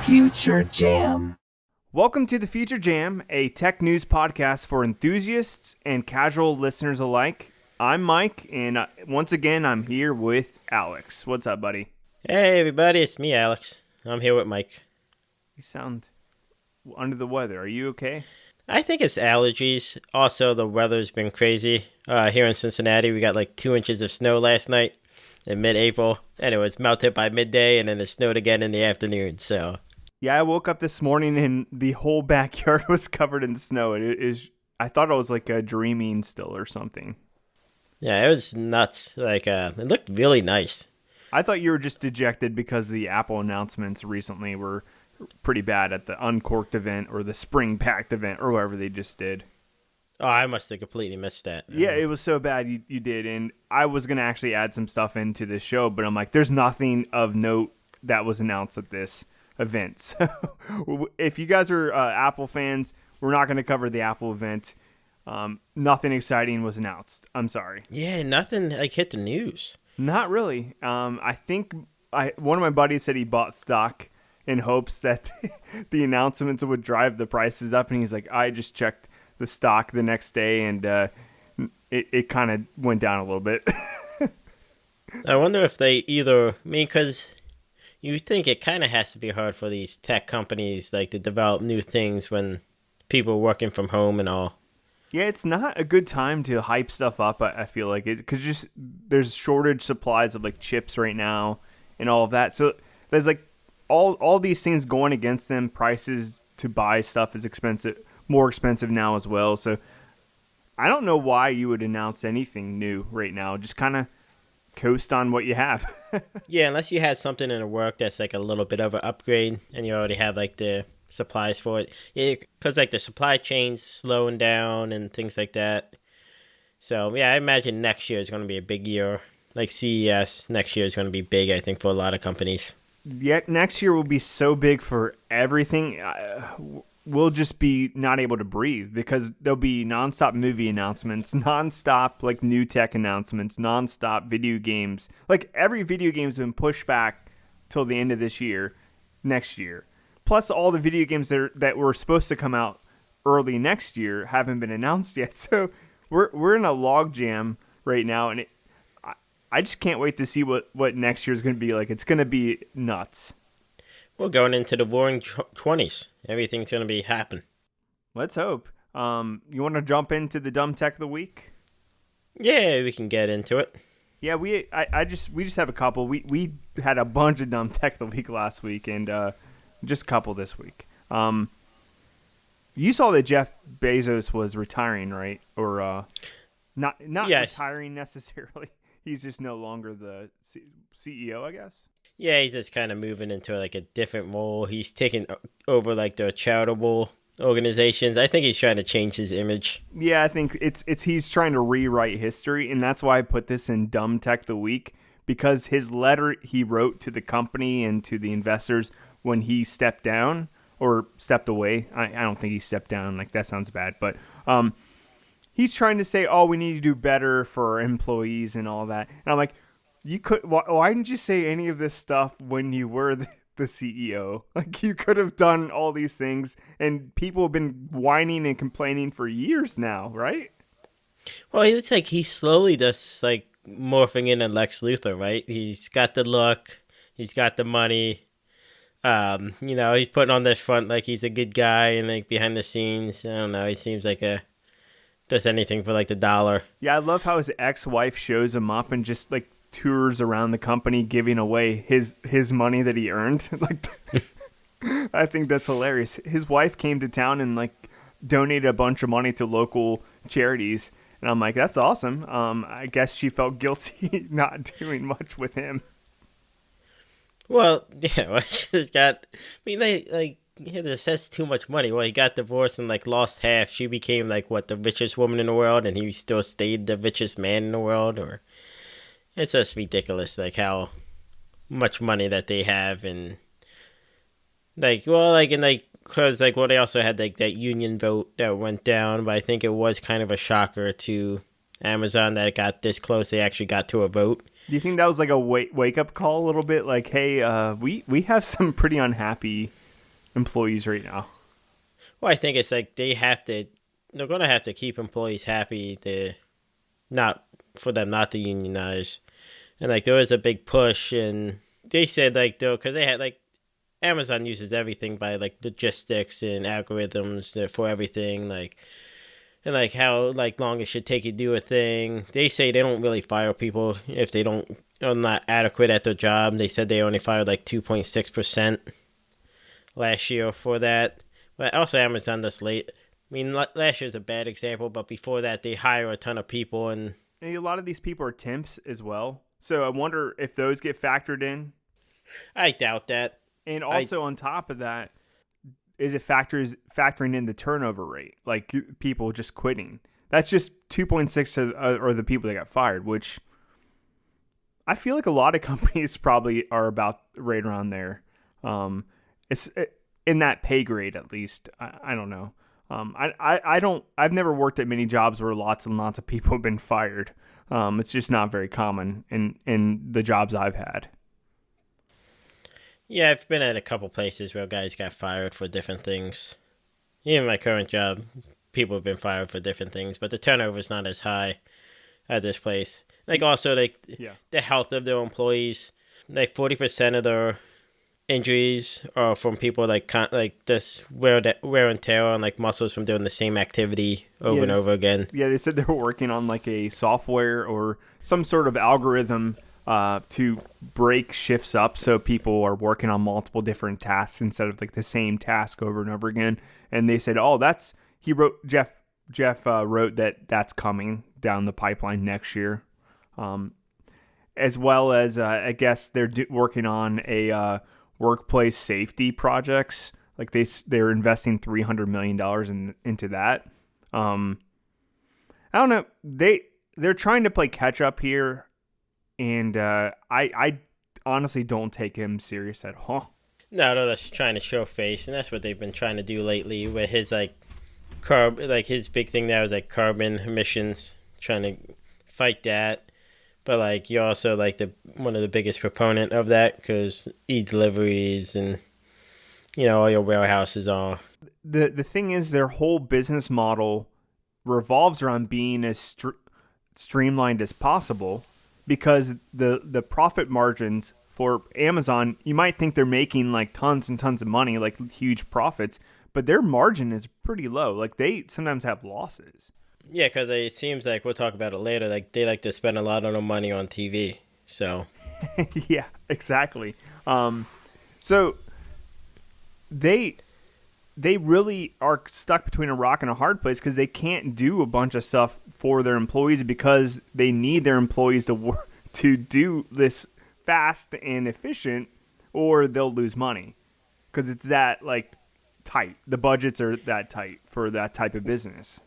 Future Jam. Welcome to the Future Jam, a tech news podcast for enthusiasts and casual listeners alike. I'm Mike, and once again, I'm here with Alex. What's up, buddy? Hey, everybody, it's me, Alex. I'm here with Mike. You sound under the weather. Are you okay? I think it's allergies. Also, the weather's been crazy. Here in Cincinnati, we got like 2 inches of snow last night in mid-April, and it was melted by midday, and then it snowed again in the afternoon, so... Yeah, I woke up this morning and the whole backyard was covered in snow. I thought it was like a dreaming still or something. Yeah, it was nuts. It looked really nice. I thought you were just dejected because the Apple announcements recently were pretty bad at the Uncorked event or the Spring Packed event or whatever they just did. Oh, I must have completely missed that. Yeah, it was so bad you did. And I was going to actually add some stuff into this show, but I'm like, there's nothing of note that was announced at this event. So if you guys are Apple fans, we're not going to cover the Apple event. Nothing exciting was announced. I'm sorry. Yeah, nothing hit the news. Not really. I think one of my buddies said he bought stock in hopes that the announcements would drive the prices up, and he's like, I just checked the stock the next day, and it kind of went down a little bit. I wonder if they because you think it kind of has to be hard for these tech companies to develop new things when people are working from home and all. Yeah, it's not a good time to hype stuff up, I feel like it, because there's shortage supplies of chips right now and all of that. So there's all these things going against them. Prices to buy stuff is more expensive now as well. So I don't know why you would announce anything new right now. Just kind of coast on what you have. Yeah, unless you had something in the work that's a little bit of an upgrade and you already have the supplies for it. Yeah, because the supply chain's slowing down and things like that. So yeah, I imagine next year is going to be a big year. CES next year is going to be big, I think, for a lot of companies. Yeah, next year will be so big for everything. We'll just be not able to breathe because there'll be nonstop movie announcements, nonstop new tech announcements, nonstop video games. Every video game's been pushed back till the end of this year, next year. Plus all the video games that were supposed to come out early next year haven't been announced yet. So we're in a log jam right now, and I just can't wait to see what next year is going to be like. It's going to be nuts. We're going into the roaring 20s. Everything's going to be happening. Let's hope. You want to jump into the dumb tech of the week? Yeah, we can get into it. Yeah, we just have a couple. We had a bunch of dumb tech of the week last week, and just a couple this week. You saw that Jeff Bezos was retiring, right? Or not yes. Retiring necessarily. He's just no longer the CEO, I guess. Yeah, he's just kind of moving into a different role. He's taking over the charitable organizations. I think he's trying to change his image. Yeah, I think it's he's trying to rewrite history, and that's why I put this in Dumb Tech of the Week, because his letter he wrote to the company and to the investors when he stepped down or stepped away. I don't think he stepped down. That sounds bad, but he's trying to say, oh, we need to do better for our employees and all that. And I'm like, why didn't you say any of this stuff when you were the CEO? You could have done all these things, and people have been whining and complaining for years now, right? Well, it's he's slowly just morphing into Lex Luthor, right? He's got the look, he's got the money. He's putting on this front he's a good guy, and behind the scenes, I don't know, he seems does anything for the dollar. Yeah, I love how his ex-wife shows him up and just tours around the company giving away his money that he earned. I think that's hilarious. His wife came to town and donated a bunch of money to local charities, and I'm like, that's awesome. I guess she felt guilty not doing much with him. Well, yeah, she just got. This has too much money. Well, he got divorced and lost half. She became the richest woman in the world, and he still stayed the richest man in the world. Or it's just ridiculous, how much money that they have, and because they also had that union vote that went down, but I think it was kind of a shocker to Amazon that it got this close. They actually got to a vote. Do you think that was a wake up call a little bit? Hey, we have some pretty unhappy employees right now? Well, I think it's like they're going to have to keep employees happy to not, for them not to unionize. And like there was a big push, and they said like though, because they had like Amazon uses everything by like logistics and algorithms for everything, like and like how like long it should take you to do a thing. They say they don't really fire people if they don't are not adequate at their job. They said they only fired like 2.6% last year for that. But also Amazon does late. I mean, last year's a bad example, but before that, they hire a ton of people, and A lot of these people are temps as well. So I wonder if those get factored in. I doubt that. And also on top of that, is it factoring in the turnover rate, like people just quitting? That's just 2.6 are the people that got fired, which I feel like a lot of companies probably are about right around there. It's in that pay grade at least. I don't know. I've never worked at many jobs where lots and lots of people have been fired. It's just not very common in the jobs I've had. Yeah, I've been at a couple places where guys got fired for different things. Even my current job, people have been fired for different things, but the turnover is not as high at this place. Like also like the health of their employees, like 40% of their injuries are from people like this wear and tear on like muscles from doing the same activity over and over again. Yeah, they said they were working on like a software or some sort of algorithm to break shifts up so people are working on multiple different tasks instead of like the same task over and over again. And they said, "Oh, Jeff wrote that's coming down the pipeline next year." As well as I guess they're working on a workplace safety projects. Like they're investing $300 million into that. I don't know. They're trying to play catch up here. And I honestly don't take him serious at all. No, that's trying to show face, and that's what they've been trying to do lately with his like his big thing now is like carbon emissions, trying to fight that. But like you're also like one of the biggest proponent of that because e-deliveries and all your warehouses are. The thing is, their whole business model revolves around being as streamlined as possible. Because the profit margins for Amazon, you might think they're making like tons and tons of money, like huge profits, but their margin is pretty low. Like they sometimes have losses. Yeah, because it seems like we'll talk about it later. Like they like to spend a lot of their money on TV. So yeah, exactly. So they really are stuck between a rock and a hard place because they can't do a bunch of stuff for their employees because they need their employees to do this fast and efficient, or they'll lose money because it's that like tight. The budgets are that tight for that type of business.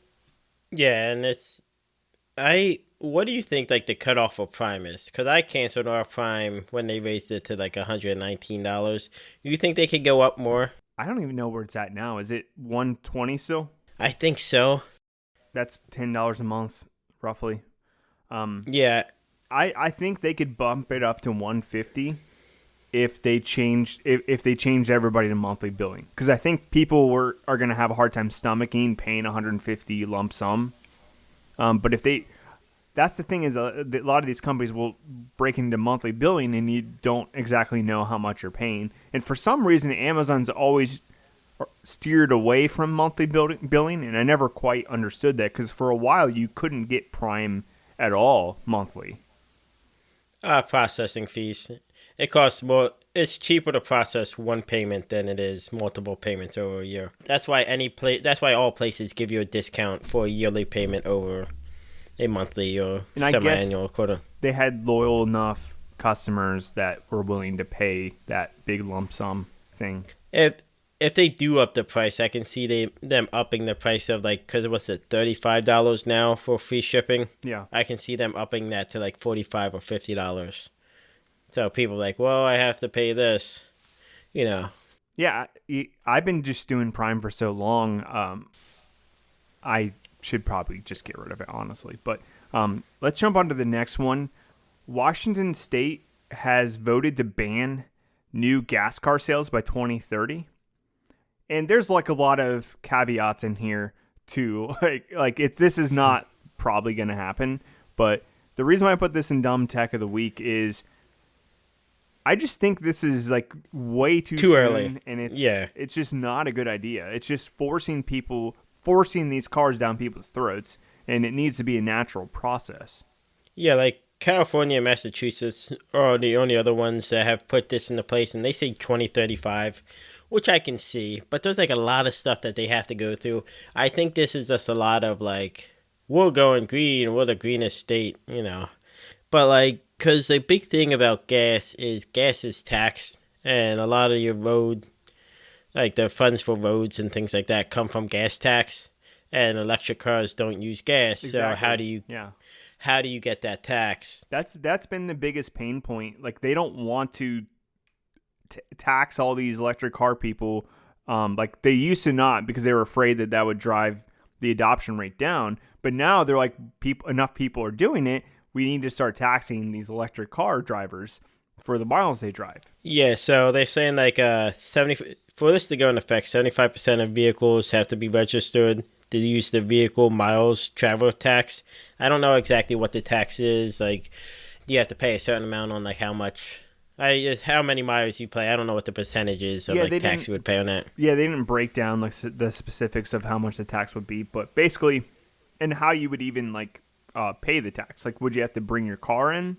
Yeah, and what do you think like the cutoff for Prime is? Because I canceled our Prime when they raised it to like $119. Do you think they could go up more? I don't even know where it's at now. Is it $120 still? I think so. That's $10 a month, roughly. Yeah. I think they could bump it up to $150 if they changed everybody to monthly billing. Because I think people are going to have a hard time stomaching paying $150 lump sum. But that's the thing is a lot of these companies will break into monthly billing and you don't exactly know how much you're paying. And for some reason, Amazon's always steered away from monthly billing, and I never quite understood that because for a while you couldn't get Prime at all monthly. Processing fees. It costs more. It's cheaper to process one payment than it is multiple payments over a year. That's why That's why all places give you a discount for a yearly payment over a monthly or semi-annual quota. They had loyal enough customers that were willing to pay that big lump sum thing. If they do up the price, I can see them upping the price of like, because what's it, $35 now for free shipping? Yeah. I can see them upping that to like $45 or $50. So people are like, well, I have to pay this, Yeah, I've been just doing Prime for so long. I should probably just get rid of it, honestly. But let's jump on to the next one. Washington State has voted to ban new gas car sales by 2030. And there's like a lot of caveats in here too. This is not probably going to happen. But the reason why I put this in Dumb Tech of the Week is I just think this is like way too soon, early, and it's just not a good idea. It's just forcing these cars down people's throats, and it needs to be a natural process. Yeah, like California and Massachusetts are the only other ones that have put this into place, and they say 2035, which I can see. But there's like a lot of stuff that they have to go through. I think this is just a lot of like, we're going green, we're the greenest state, you know. But like, because the big thing about gas is taxed, and a lot of your road, like the funds for roads and things like that, come from gas tax, and electric cars don't use gas. Exactly. So how do you get that tax? That's been the biggest pain point. Like they don't want to tax all these electric car people, like they used to not, because they were afraid that would drive the adoption rate down. But now they're like, enough people are doing it. We need to start taxing these electric car drivers for the miles they drive. Yeah, so they're saying like 70 for this to go into effect, 75% of vehicles have to be registered to use the vehicle miles travel tax. I don't know exactly what the tax is. Like, you have to pay a certain amount on like how many miles you play. I don't know what the percentage is of tax you would pay on that. Yeah, they didn't break down like the specifics of how much the tax would be, but basically, and how you would even like pay the tax. Like, would you have to bring your car in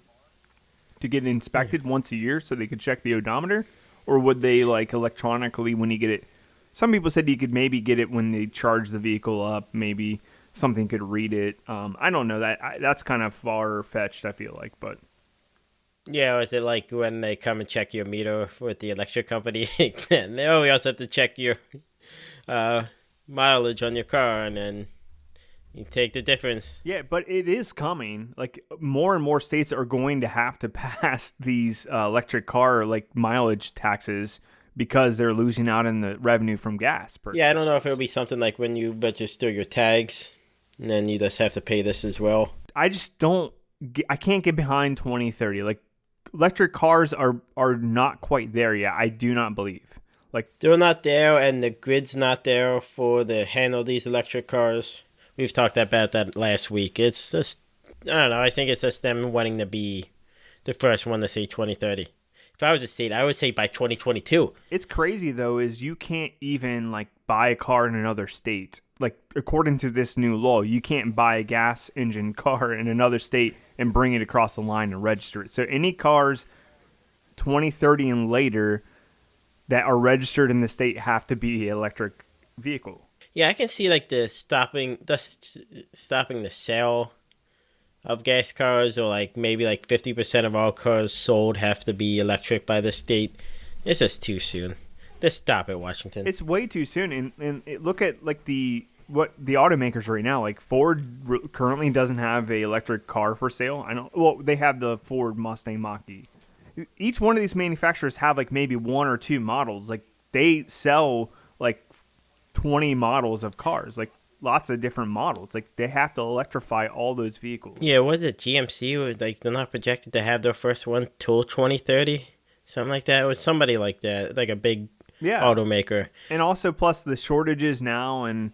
to get it inspected once a year so they could check the odometer? Or would they, like, electronically when you get it? Some people said you could maybe get it when they charge the vehicle up. Maybe something could read it. I don't know. That's kind of far-fetched, I feel like. But yeah, or is it like when they come and check your meter with the electric company? And we also have to check your mileage on your car, and then you take the difference. Yeah, but it is coming. Like, more and more states are going to have to pass these electric car like mileage taxes because they're losing out in the revenue from gas purchases. Yeah, I don't know if it'll be something like when you register your tags, and then you just have to pay this as well. I can't get behind 2030. Like, electric cars are not quite there yet. I do not believe. Like, they're not there, and the grid's not there to handle these electric cars. We've talked about that last week. It's just, I don't know, I think it's just them wanting to be the first one to say 2030. If I was a state, I would say by 2022. It's crazy, though, is you can't even, like, buy a car in another state. Like, according to this new law, you can't buy a gas engine car in another state and bring it across the line and register it. So any cars 2030 and later that are registered in the state have to be an electric vehicle. Yeah, I can see like the stopping the sale of gas cars, or like maybe like 50% of all cars sold have to be electric by the state. It's just too soon. Just stop it, Washington. It's way too soon. And look at like the automakers right now. Like Ford currently doesn't have a electric car for sale. They have the Ford Mustang Mach-E. Each one of these manufacturers have like maybe one or two models. Like they sell like 20 models of cars, like lots of different models. Like they have to electrify all those vehicles. Yeah, what is it? GMC was like, they're not projected to have their first one till 2030, something like that. It was somebody like that, like a big automaker. And also, plus the shortages now, and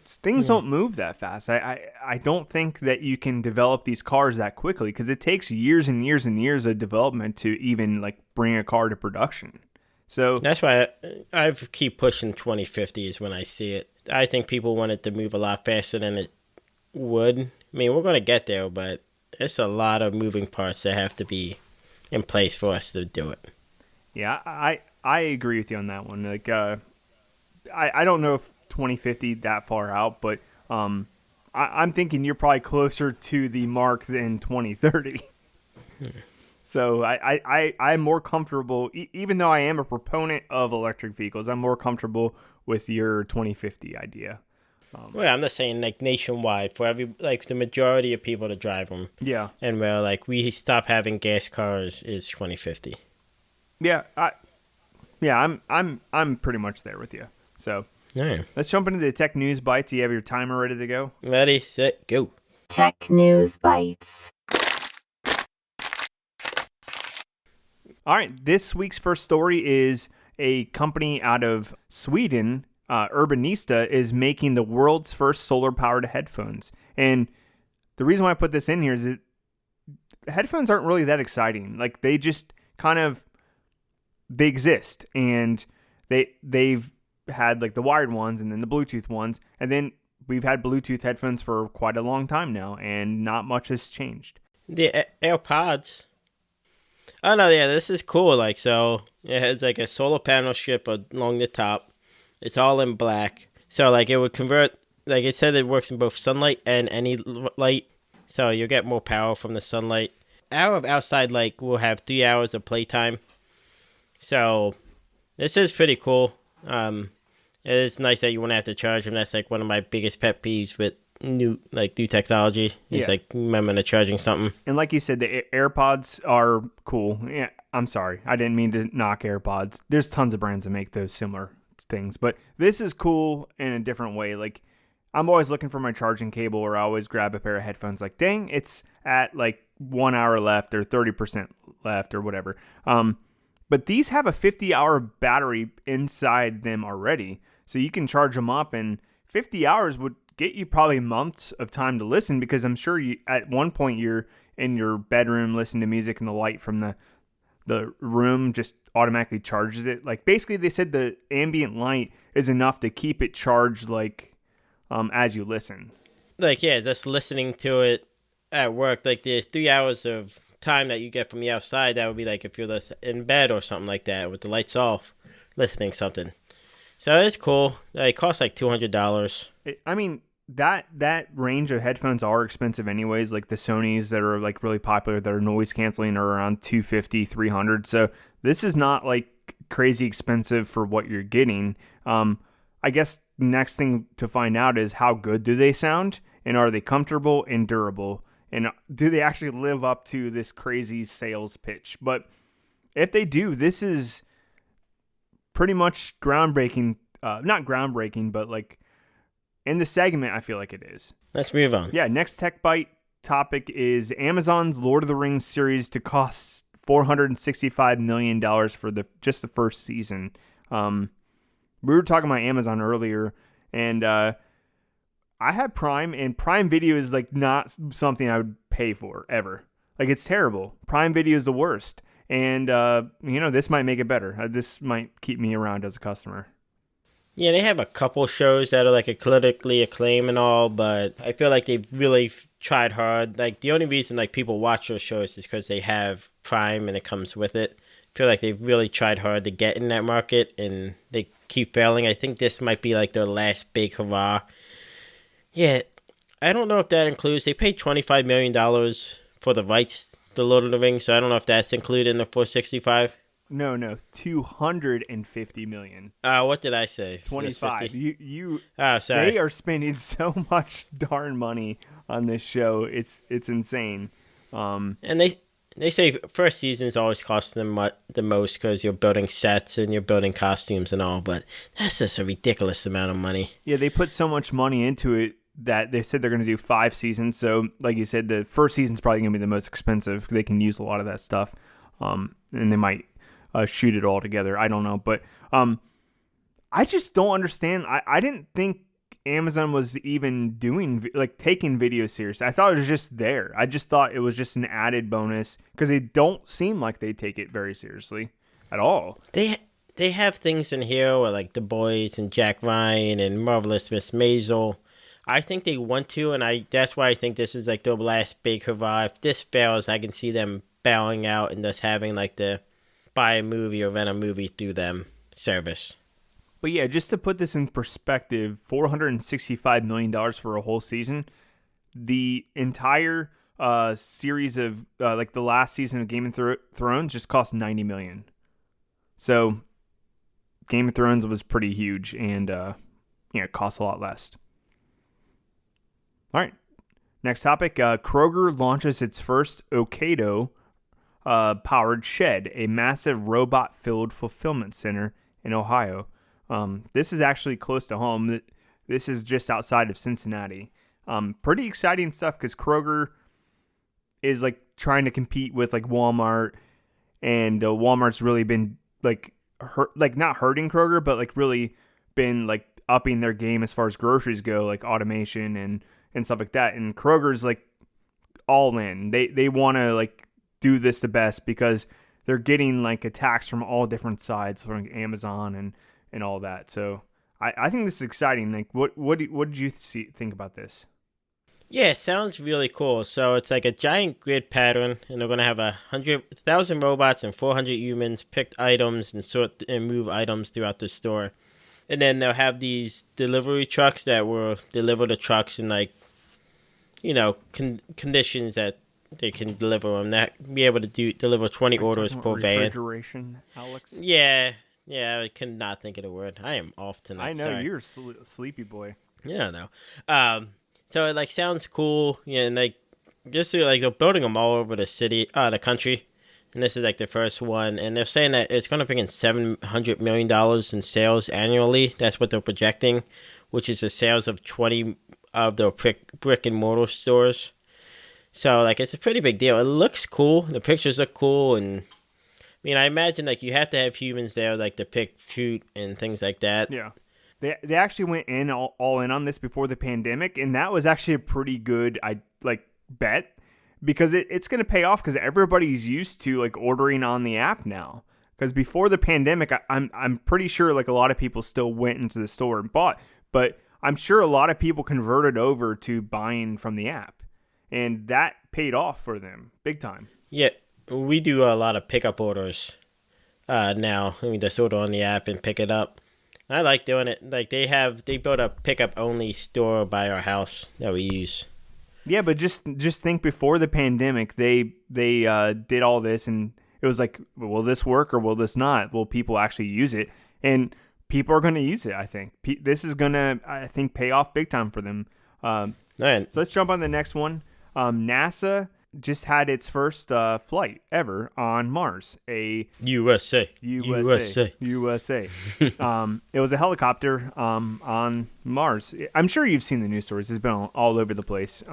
things don't move that fast. I don't think that you can develop these cars that quickly, because it takes years and years and years of development to even like bring a car to production. So that's why I keep pushing 2050 is when I see it. I think people want it to move a lot faster than it would. I mean, we're going to get there, but it's a lot of moving parts that have to be in place for us to do it. Yeah, I agree with you on that one. Like, I don't know if 2050 that far out, but I'm thinking you're probably closer to the mark than 2030. So I'm more comfortable, even though I am a proponent of electric vehicles, I'm more comfortable with your 2050 idea. Well, I'm just saying, like, nationwide, for the majority of people to drive them. Yeah. And where, like, we stop having gas cars is 2050. Yeah, I'm pretty much there with you. So let's jump into the tech news bites. Do you have your timer ready to go? Ready, set, go. Tech news bites. All right, this week's first story is a company out of Sweden, Urbanista, is making the world's first solar-powered headphones. And the reason why I put this in here is that headphones aren't really that exciting. Like, they just they exist, and they've had like the wired ones and then the Bluetooth ones, and then we've had Bluetooth headphones for quite a long time now, and not much has changed. The AirPods. Oh no, yeah, this is cool. Like, so it has like a solar panel strip along the top. It's all in black. So like it would convert. Like it said, it works in both sunlight and any light. So you'll get more power from the sunlight. Hour of outside light will have 3 hours of playtime. So this is pretty cool. It's nice that you won't have to charge them. That's like one of my biggest pet peeves with new technology. It's like remembering to charging something. And like you said, the AirPods are cool. Yeah, I'm sorry, I didn't mean to knock AirPods. There's tons of brands that make those similar things, but this is cool in a different way. Like, I'm always looking for my charging cable, or I always grab a pair of headphones. Like, dang, it's at like 1 hour left or 30% left or whatever. But these have a 50-hour battery inside them already. So you can charge them up, and 50 hours would get you probably months of time to listen, because I'm sure you at one point you're in your bedroom listening to music and the light from the room just automatically charges it. Like, basically they said the ambient light is enough to keep it charged like as you listen. Like, yeah, just listening to it at work, like the 3 hours of time that you get from the outside, that would be like if you're in bed or something like that with the lights off, listening something. So it's cool. It costs like $200. I mean, that range of headphones are expensive anyways. Like the Sonys that are like really popular that are noise canceling are around $250, $300. So this is not like crazy expensive for what you're getting. I guess the next thing to find out is how good do they sound, and are they comfortable and durable, and do they actually live up to this crazy sales pitch? But if they do, this is pretty much groundbreaking. Not groundbreaking, but like in the segment, I feel like it is. Let's move on. Yeah, next Tech Bite topic is Amazon's Lord of the Rings series to cost $465 million for just the first season. We were talking about Amazon earlier, and I had Prime, and Prime Video is like not something I would pay for ever. Like, it's terrible. Prime Video is the worst. And, this might make it better. This might keep me around as a customer. Yeah, they have a couple shows that are like critically acclaimed and all, but I feel like they've really tried hard. Like, the only reason like people watch those shows is because they have Prime and it comes with it. I feel like they've really tried hard to get in that market, and they keep failing. I think this might be like their last big hurrah. Yeah, I don't know if that includes, they paid $25 million for the rights to Lord of the Rings, so I don't know if that's included in the 465. No, $250 million. What did I say? 25. You. Oh, sorry. They are spending so much darn money on this show. It's insane. And they say first seasons always cost them the most because you're building sets and you're building costumes and all, but that's just a ridiculous amount of money. Yeah, they put so much money into it that they said they're going to do 5 seasons. So, like you said, the first season's probably going to be the most expensive. They can use a lot of that stuff, and they might shoot it all together. I don't know, but I just don't understand. I didn't think Amazon was even taking video serious. I thought it was just there. I just thought it was just an added bonus, because they don't seem like they take it very seriously at all. They have things in here where like The Boys and Jack Ryan and Marvelous Miss Maisel. I think they want to, and that's why I think this is like their last big hurrah. If this fails, I can see them bowing out and just having like the buy a movie or rent a movie through them service. But yeah, just to put this in perspective, $465 million for a whole season. The entire series of like the last season of Game of Thrones just cost $90 million. So Game of Thrones was pretty huge, and it costs a lot less. All right, next topic. Kroger launches its first Ocado powered shed, a massive robot-filled fulfillment center in Ohio. This is actually close to home. This is just outside of Cincinnati. Pretty exciting stuff, because Kroger is like trying to compete with like Walmart, and Walmart's really been like not hurting Kroger, but like really been like upping their game as far as groceries go, like automation and stuff like that. And Kroger's like all in. They want to like do this the best because they're getting like attacks from all different sides, from Amazon and all that. So I think this is exciting. Like, what did you think about this? Yeah, it sounds really cool. So it's like a giant grid pattern, and they're gonna have 100,000 robots and 400 humans pick items and sort and move items throughout the store. And then they'll have these delivery trucks that will deliver the trucks in like, conditions that they can deliver them. That be able to deliver 20 orders per van. Refrigeration, Alex. Yeah, I could not think of the word. I am off tonight. I know, sorry. you're a sleepy boy. Yeah, I know. So it like sounds cool, and like just like they're building them all over the country, and this is like the first one, and they're saying that it's going to bring in $700 million in sales annually. That's what they're projecting, which is the sales of 20 of the brick and mortar stores. So like it's a pretty big deal. It looks cool. The pictures look cool, and I mean I imagine like you have to have humans there like to pick fruit and things like that. Yeah. They actually went in all in on this before the pandemic, and that was actually a pretty good bet, because it's going to pay off because everybody's used to like ordering on the app now. Because before the pandemic, I'm pretty sure like a lot of people still went into the store and bought, but I'm sure a lot of people converted over to buying from the app, and that paid off for them big time. Yeah, we do a lot of pickup orders now. We just order on the app and pick it up. I like doing it. Like they built a pickup only store by our house that we use. Yeah, but just think, before the pandemic, they did all this, and it was like, will this work or will this not? Will people actually use it? And people are going to use it. I think this is going to, I think, pay off big time for them. Right. So let's jump on the next one. NASA just had its first flight ever on Mars. USA. It was a helicopter on Mars. I'm sure you've seen the news stories. It's been all over the place.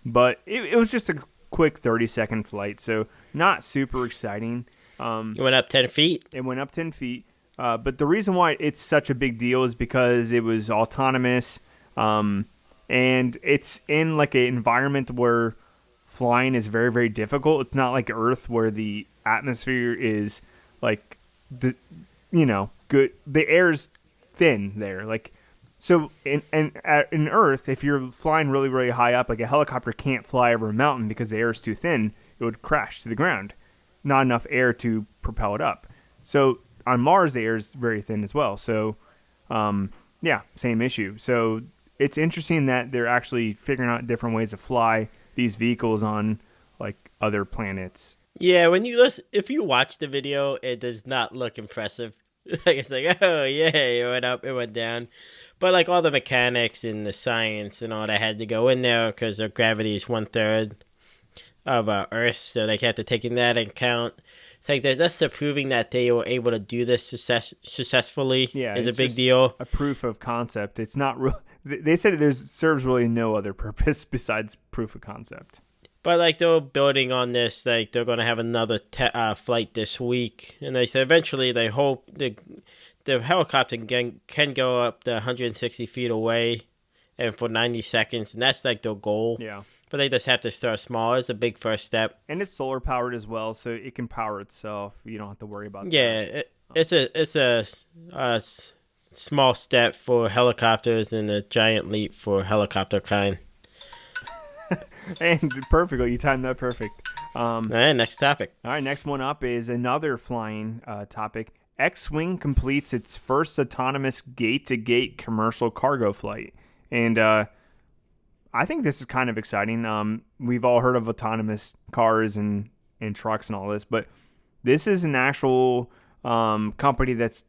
But it was just a quick 30-second flight, so not super exciting. It went up 10 feet? It went up 10 feet. But the reason why it's such a big deal is because it was autonomous, and it's in like an environment where flying is very, very difficult. It's not like Earth where the atmosphere is like good. The air's thin there. Like, so in Earth, if you're flying really, really high up, like a helicopter can't fly over a mountain because the air is too thin. It would crash to the ground. Not enough air to propel it up. So on Mars, the air is very thin as well. So, same issue. So it's interesting that they're actually figuring out different ways to fly these vehicles on like other planets. Yeah, if you watch the video, it does not look impressive. Like it's like, oh yeah, it went up, it went down, but like all the mechanics and the science and all that had to go in there because their gravity is 1/3 of Earth, so they have to take that into account. It's like they're just proving that they were able to do this successfully. Yeah, is a big deal. A proof of concept. It's not real. They said serves really no other purpose besides proof of concept. But like they're building on this, like they're going to have another flight this week, and they said eventually they hope the helicopter can go up to 160 feet away, and for 90 seconds, and that's like their goal. Yeah. But they just have to start small. It's a big first step. And it's solar powered as well, so it can power itself. You don't have to worry about that. Yeah, it's a small step for helicopters and a giant leap for helicopter kind. And perfectly, you timed that perfect. All right, next topic. All right, next one up is another flying topic. X-Wing completes its first autonomous gate-to-gate commercial cargo flight. And I think this is kind of exciting. We've all heard of autonomous cars and trucks and all this, but this is an actual company that's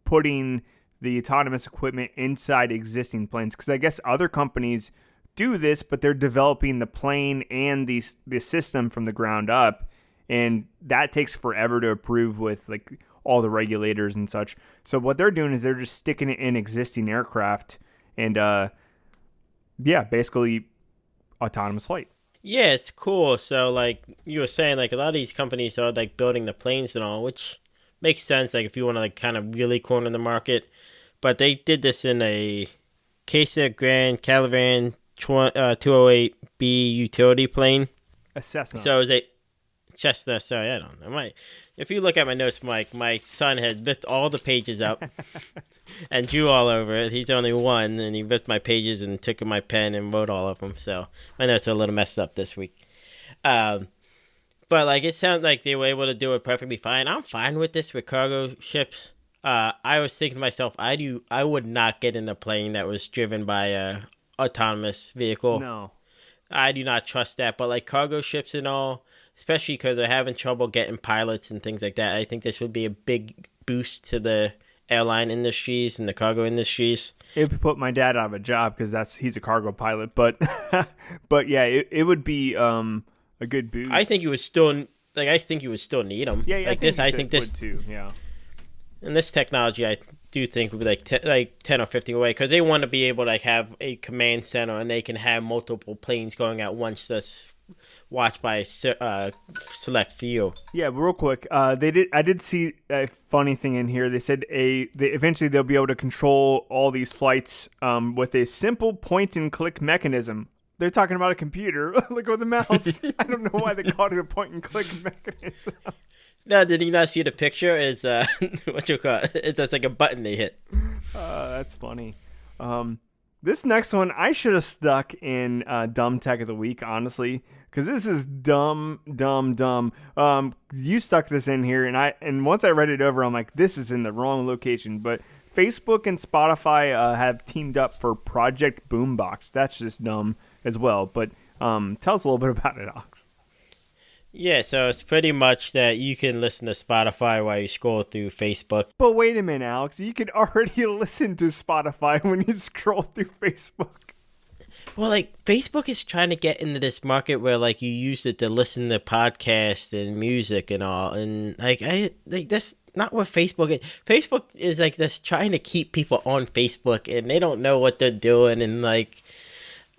putting the autonomous equipment inside existing planes. Because I guess other companies do this, but they're developing the plane and the system from the ground up, and that takes forever to approve with like all the regulators and such. So what they're doing is they're just sticking it in existing aircraft, and basically autonomous flight. Yeah, it's cool. So like you were saying, like a lot of these companies are like building the planes and all, which makes sense. Like if you want to like kind of really corner the market, but they did this in a Casa Grand Caravan 208B utility plane. A Cessna. So it was a Chestnut. Sorry, I don't know. If you look at my notes, Mike, my son had ripped all the pages up and drew all over it. He's only one, and he ripped my pages and took my pen and wrote all of them. So my notes are a little messed up this week. But like it sounds like they were able to do it perfectly fine. I'm fine with this with cargo ships. I was thinking to myself, I would not get in a plane that was driven by a autonomous vehicle. No. I do not trust that. But like cargo ships and all, especially because they're having trouble getting pilots and things like that, I think this would be a big boost to the airline industries and the cargo industries. It would put my dad out of a job because he's a cargo pilot. But but yeah, it would be a good boost. I think you would still need them. Yeah, like I think this would too. Yeah. And this technology, I do think would be like 10 or 15 away, because they want to be able to like have a command center and they can have multiple planes going at once that's watched by a select few. Yeah, but real quick, I did see a funny thing in here. They said eventually they'll be able to control all these flights with a simple point and click mechanism. They're talking about a computer. Look with the mouse. I don't know why they called it a point and click mechanism. No, did you not see the picture? It's what you call it? It's just like a button they hit. That's funny. This next one I should have stuck in dumb tech of the week, honestly, because this is dumb. You stuck this in here, and once I read it over, I'm like, this is in the wrong location. But Facebook and Spotify have teamed up for Project Boombox. That's just dumb as well. But tell us a little bit about it, Ox. Yeah, so it's pretty much that you can listen to Spotify while you scroll through Facebook. But wait a minute, Alex. You could already listen to Spotify when you scroll through Facebook. Well, like, Facebook is trying to get into this market where, like, you use it to listen to podcasts and music and all. And, like, that's not what Facebook is. Facebook is, like, just trying to keep people on Facebook, and they don't know what they're doing, and, like...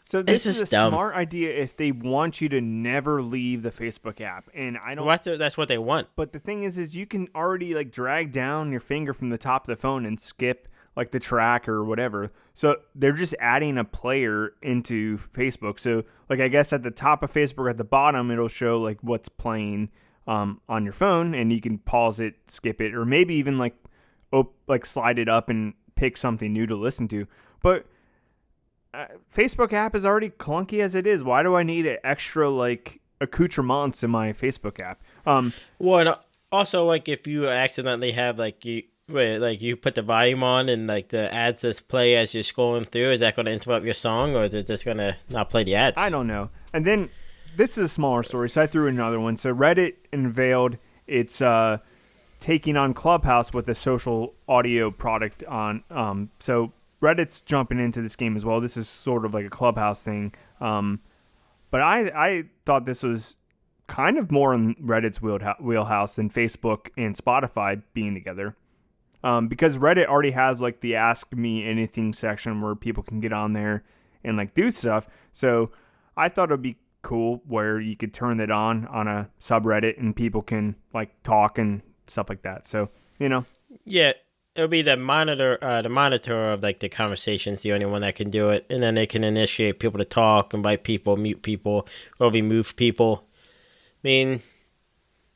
So this is a smart idea if they want you to never leave the Facebook app, and I don't. Well, that's what they want. But the thing is you can already like drag down your finger from the top of the phone and skip like the track or whatever. So they're just adding a player into Facebook. So like I guess at the top of Facebook, at the bottom, it'll show like what's playing on your phone, and you can pause it, skip it, or maybe even like slide it up and pick something new to listen to. But Facebook app is already clunky as it is. Why do I need an extra like accoutrements in my Facebook app? Well, and also like if you accidentally have you put the volume on and like the ads just play as you're scrolling through, is that going to interrupt your song, or is it just going to not play the ads? I don't know. And then this is a smaller story, so I threw in another one. So Reddit unveiled its taking on Clubhouse with a social audio product on. So Reddit's jumping into this game as well. This is sort of like a Clubhouse thing. But I thought this was kind of more in Reddit's wheelhouse than Facebook and Spotify being together. Because Reddit already has like the Ask Me Anything section where people can get on there and like do stuff. So I thought it would be cool where you could turn it on a subreddit and people can like talk and stuff like that. So, you know. Yeah. It'll be the monitor of like the conversations, the only one that can do it, and then they can initiate people to talk, invite people, mute people, or remove people. I mean,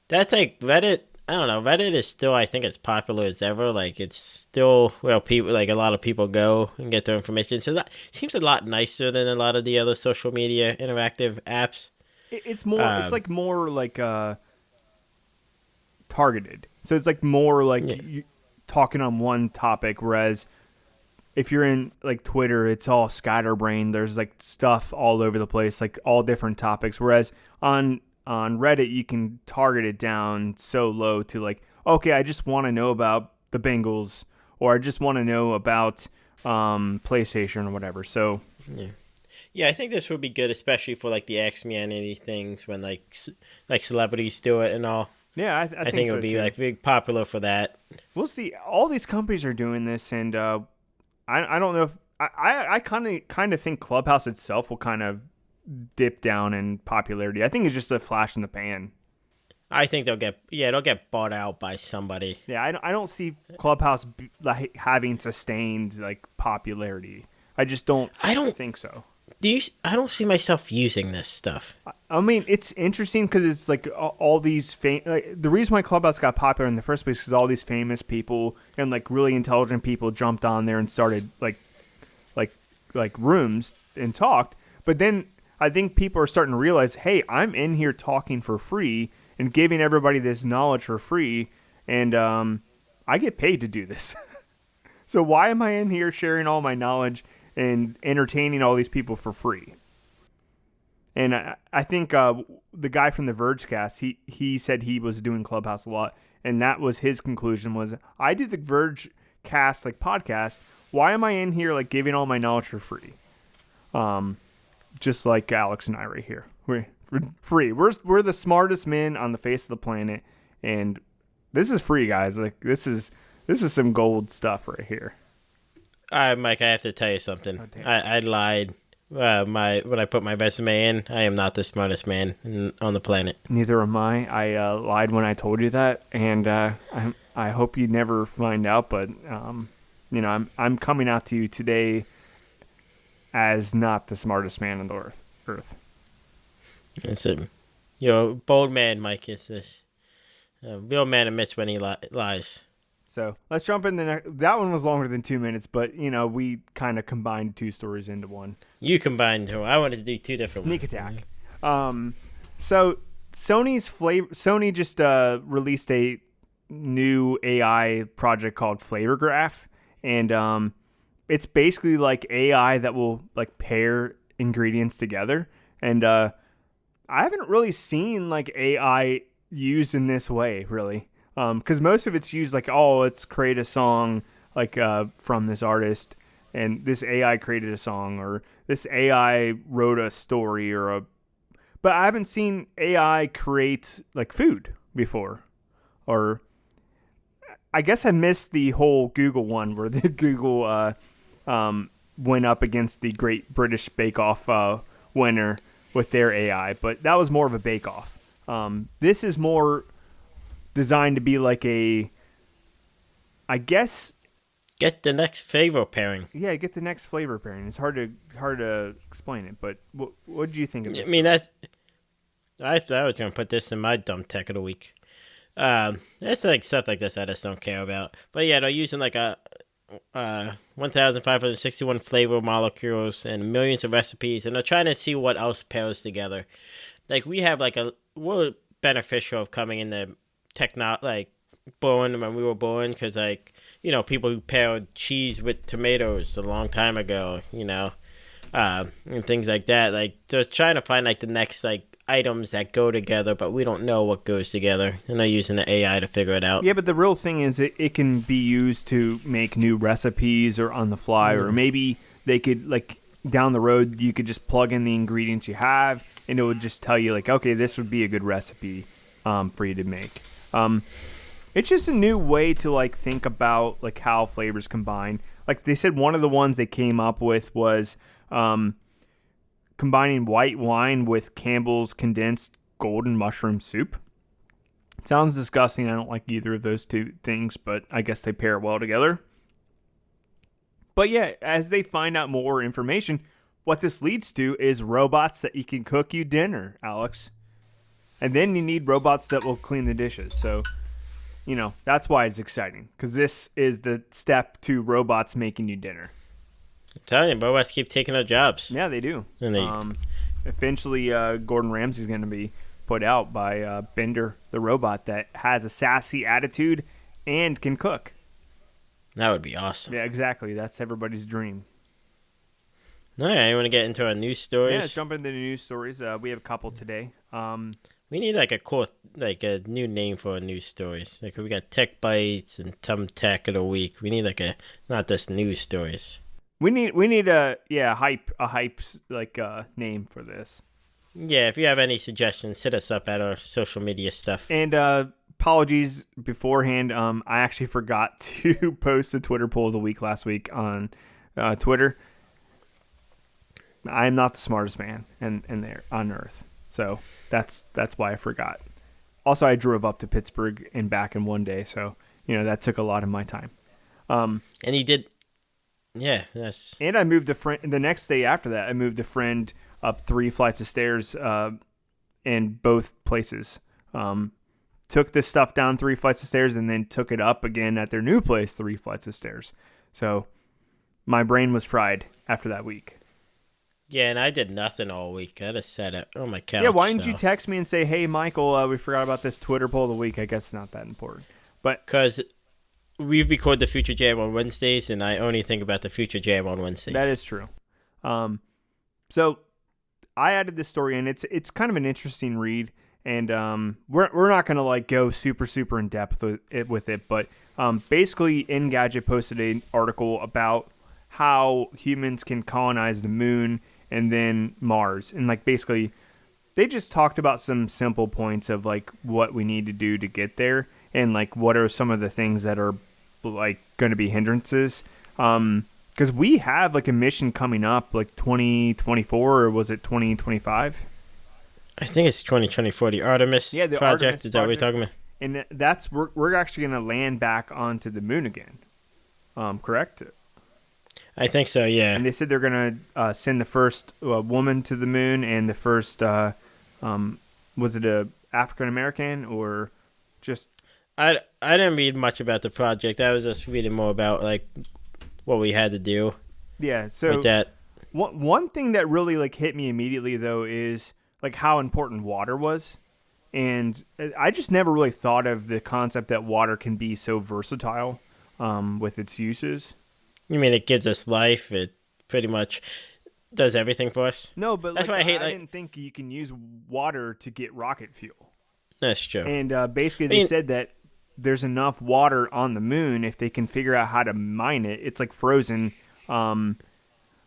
that's like Reddit. I don't know. Reddit is still, I think, as popular as ever. Like it's still where people, like a lot of people go and get their information. So that seems a lot nicer than a lot of the other social media interactive apps. It's more. It's like more like targeted. So it's like more like. Yeah. Talking on one topic, whereas if you're in like Twitter, it's all scatterbrained. There's like stuff all over the place, like all different topics. Whereas on Reddit, you can target it down so low to like, okay, I just want to know about the Bengals, or I just want to know about PlayStation or whatever. So yeah, I think this would be good, especially for like the Ask Me Anything things when like celebrities do it and all. Yeah, I think it would be like big popular for that. We'll see. All these companies are doing this, and I don't know if I kind of think Clubhouse itself will kind of dip down in popularity. I think it's just a flash in the pan. I think they'll get bought out by somebody. Yeah, I don't see Clubhouse like having sustained like popularity. I just don't. I don't think so. I don't see myself using this stuff. I mean, it's interesting because it's like all these the reason why Clubhouse got popular in the first place is all these famous people and like really intelligent people jumped on there and started like rooms and talked. But then I think people are starting to realize, hey, I'm in here talking for free and giving everybody this knowledge for free, and I get paid to do this. So why am I in here sharing all my knowledge and entertaining all these people for free? And I think the guy from the Vergecast, he said he was doing Clubhouse a lot, and that was his conclusion was, I do the Vergecast like podcast. Why am I in here like giving all my knowledge for free? Just like Alex and I right here. We're free. We're the smartest men on the face of the planet, and this is free, guys. Like this is some gold stuff right here. Mike, I have to tell you something. Oh, I lied. When I put my resume in, I am not the smartest man on the planet. Neither am I. I lied when I told you that, and I hope you never find out. But I'm coming out to you today as not the smartest man on the earth. It's a bold man, Mike. It's this real man admits when he lies. So let's jump in the next. That one was longer than 2 minutes, but we kind of combined two stories into one. You combined two. I wanted to do two different Sneak ones. attack. So Sony just released a new AI project called Flavor Graph, and it's basically like AI that will like pair ingredients together. And I haven't really seen like AI used in this way, really. Because most of it's used like, let's create a song like from this artist, and this AI created a song, or this AI wrote a story, but I haven't seen AI create like food before. Or I guess I missed the whole Google one where the Google went up against the Great British Bake Off winner with their AI, but that was more of a bake off. This is more designed to be like I guess, get the next flavor pairing. Yeah, get the next flavor pairing. It's hard to explain it, but what did you think of this? I mean, I thought I was gonna put this in my dumb tech of the week. It's like stuff like this I just don't care about. But yeah, they're using like a 1,561 flavor molecules and millions of recipes, and they're trying to see what else pairs together. Like we have we're beneficial of coming in the born when we were born, because people who paired cheese with tomatoes a long time ago, and things like that. Like they're trying to find like the next like items that go together, but we don't know what goes together, and they're using the AI to figure it out. Yeah, but the real thing is it can be used to make new recipes or on the fly, or maybe they could like down the road you could just plug in the ingredients you have, and it would just tell you like, okay, this would be a good recipe for you to make. It's just a new way to like think about like how flavors combine. Like they said, one of the ones they came up with was combining white wine with Campbell's condensed golden mushroom soup. It sounds disgusting. I don't like either of those two things, but I guess they pair well together. But yeah, as they find out more information, what this leads to is robots that you can cook you dinner, Alex. And then you need robots that will clean the dishes. So, that's why it's exciting. Because this is the step to robots making you dinner. I'm telling you, robots keep taking our jobs. Yeah, they do. And eventually, Gordon Ramsay's going to be put out by Bender, the robot that has a sassy attitude and can cook. That would be awesome. Yeah, exactly. That's everybody's dream. All right, you want to get into our news stories? Yeah, let's jump into the news stories. We have a couple today. We need a new name for our news stories. Like we got Tech Bites and Tum Tech of the Week. We need not just news stories. We need a hype name for this. Yeah, if you have any suggestions, hit us up at our social media stuff. And apologies beforehand. I actually forgot to post the Twitter poll of the week last week on Twitter. I'm not the smartest man in there on Earth, so that's why I forgot. Also, I drove up to Pittsburgh and back in one day, so that took a lot of my time. And he did, yeah. That's And I moved a friend. The next day after that, I moved a friend up 3 flights of stairs in both places. Took this stuff down 3 flights of stairs and then took it up again at their new place 3 flights of stairs. So my brain was fried after that week. yeah. And I did nothing all week. I just sat on my couch. Yeah, why didn't you text me and say, "Hey, Michael, we forgot about this Twitter poll of the week"? I guess it's not that important. But because we record the Future Jam on Wednesdays, and I only think about the Future Jam on Wednesdays. that is true. So I added this story, and it's kind of an interesting read. And we're not gonna like go super in depth with it, but basically, Engadget posted an article about how humans can colonize the moon and then Mars, and like basically, they just talked about some simple points of like what we need to do to get there, and like what are some of the things that are like going to be hindrances. Because we have like a mission coming up, like 2024, or was it 2025? I think it's 2024, the Artemis the project. Artemis Is that what we're talking about? And that's we're actually going to land back onto the moon again. Correct? I think so, yeah. And they said they're going to send the first woman to the moon and the first, was it a African American or just? I didn't read much about the project. I was just reading more about like what we had to do. Yeah. So with that. One thing that really like hit me immediately though is like how important water was. And I just never really thought of the concept that water can be so versatile with its uses. You mean it gives us life? It pretty much does everything for us? No, but that's like, why I hate. I didn't think you can use water to get rocket fuel. That's true. And basically they said that there's enough water on the moon if they can figure out how to mine it. It's like frozen.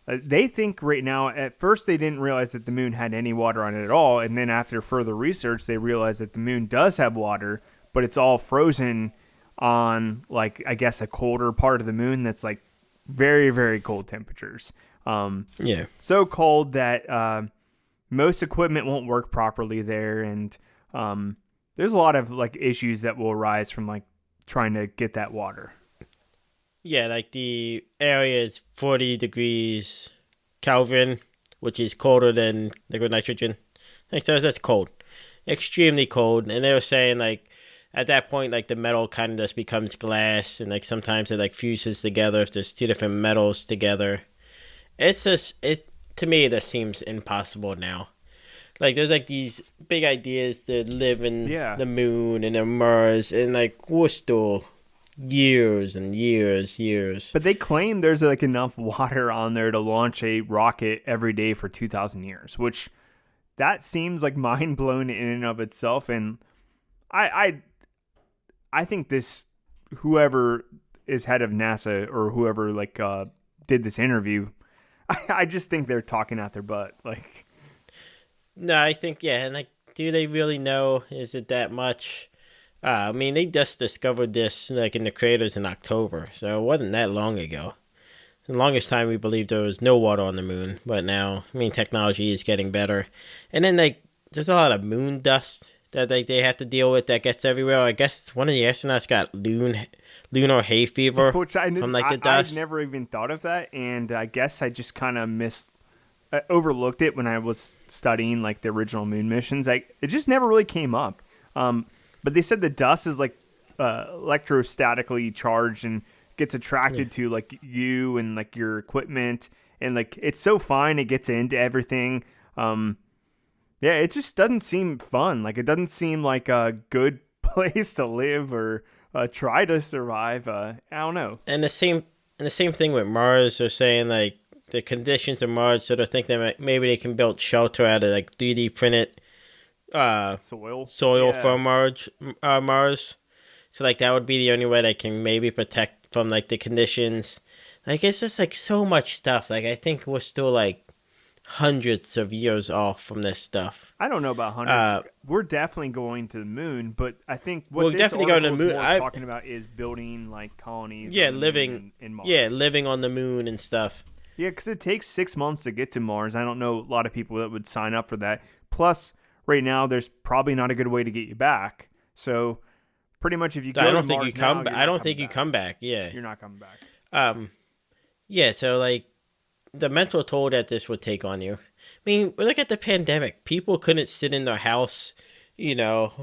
They think right now, at first they didn't realize that the moon had any water on it at all. And then after further research, they realized that the moon does have water, but it's all frozen on like, I guess, a colder part of the moon that's like very, very cold temperatures. Yeah. So cold that most equipment won't work properly there. And there's a lot of like issues that will arise from like trying to get that water. Yeah, like the area is 40 degrees Kelvin, which is colder than liquid nitrogen. Like, so that's cold. Extremely cold. And they were saying, like, at that point, like, the metal kind of just becomes glass, and, like, sometimes it, like, fuses together if there's 2 different metals together. It's just, to me, that seems impossible now. Like, there's, like, these big ideas to live in the moon and on Mars, and, like, we're still years and years. But they claim there's like enough water on there to launch a rocket every day for 2,000 years, which that seems like mind blown in and of itself. And I think this, whoever is head of NASA or whoever like did this interview, I just think they're talking out their butt. Like, no, I think and like, do they really know? Is it that much? I mean, they just discovered this like in the craters in October, so it wasn't that long ago. The longest time we believed there was no water on the moon, but now, I mean, technology is getting better. And then like, there's a lot of moon dust that they have to deal with that gets everywhere. I guess one of the astronauts got lunar hay fever which from like the dust. I never even thought of that, and I guess I just kind of overlooked it when I was studying like the original moon missions. Like, it just never really came up. But they said the dust is like electrostatically charged and gets attracted to like you and like your equipment, and like it's so fine it gets into everything. It just doesn't seem fun. Like, it doesn't seem like a good place to live or try to survive. I don't know. And the same thing with Mars. They're saying like the conditions of Mars, so they're thinking that maybe they can build shelter out of like 3D printed soil from Mars. So like that would be the only way they can maybe protect from like the conditions. Like, it's just like so much stuff. Like, I think we're still like hundreds of years off from this stuff. I don't know about hundreds. We're definitely going to the moon, but I think what we'll this definitely go to the moon. Talking about is building like colonies. Living in Mars. Yeah, living on the moon and stuff. Yeah, because it takes 6 months to get to Mars. I don't know a lot of people that would sign up for that. Plus, right now there's probably not a good way to get you back. So pretty much if you go I don't to think Mars you come. now, you're I not don't coming think you back. come back. Yeah. You're not coming back. Yeah. So like the mental toll that this would take on you. I mean, look at the pandemic. People couldn't sit in their house. People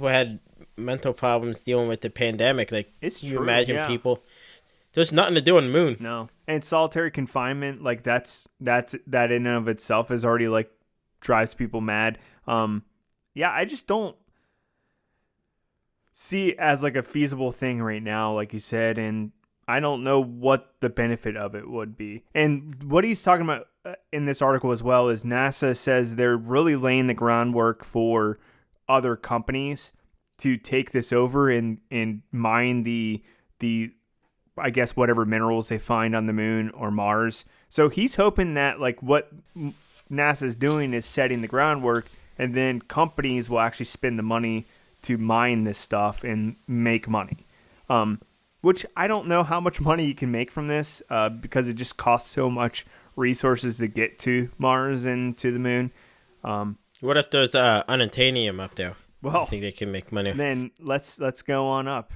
had mental problems dealing with the pandemic. Like, It's you true, imagine yeah. people. There's nothing to do on the moon. No. And solitary confinement, like that in and of itself is already like drives people mad. Yeah, I just don't see it as like a feasible thing right now, like you said, and I don't know what the benefit of it would be. And what he's talking about in this article as well is NASA says they're really laying the groundwork for other companies to take this over and mine the I guess whatever minerals they find on the moon or Mars. So he's hoping that like what NASA's doing is setting the groundwork, and then companies will actually spend the money to mine this stuff and make money. Which I don't know how much money you can make from this because it just costs so much resources to get to Mars and to the moon. What if there's unobtainium up there? Well, I think they can make money. Then let's go on up.